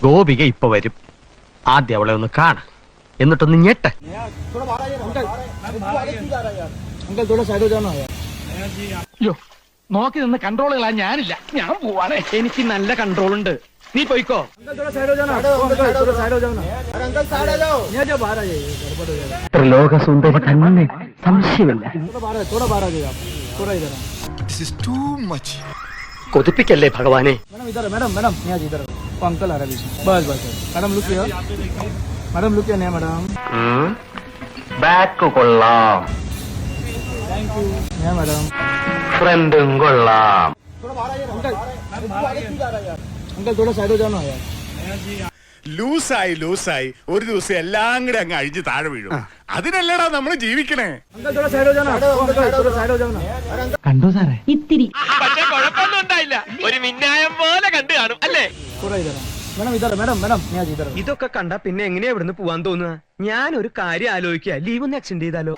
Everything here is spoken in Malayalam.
ഗോപിക ഇപ്പൊ വരും. ആദ്യം അവളെ ഒന്ന് കാണ, എന്നിട്ടൊന്ന് ഞെട്ട. നോക്കി നിന്ന് കൺട്രോളുകളാ ഞാനില്ല. ഞാൻ പോവാണ്. എനിക്ക് നല്ല കൺട്രോൾ ഉണ്ട്. നീ പോയിക്കോ. ത്രിലോകസുന്ദരി തന്നെ, സംശയമില്ല. കൊതിപ്പിക്കല്ലേ ഭഗവാനെ. ബാക്ക് കൊള്ളാം, ഫ്രണ്ടും കൊള്ളാം. ലൂസായി ഒരു ദിവസം എല്ലാം കൂടെ അങ്ങ് അഴിഞ്ഞ് താഴെ വീഴും. അതിനല്ലടാ നമ്മൾ ജീവിക്കണേ. കണ്ടോ സാറേ? ഇത്തിരി പക്ഷെ കുഴപ്പമൊന്നും ഉണ്ടായില്ല. ഒരു മിന്നായം പോലെ കണ്ടു കാണും അല്ലേ? ഇതൊക്കെ കണ്ട പിന്നെ എങ്ങനെയാ ഇവിടുന്ന് പോവാൻ തോന്നുക? ഞാൻ ഒരു കാര്യം ആലോചിക്കുക, ലീവ് ഒന്ന് എക്സ്റ്റെൻഡ് ചെയ്താലോ?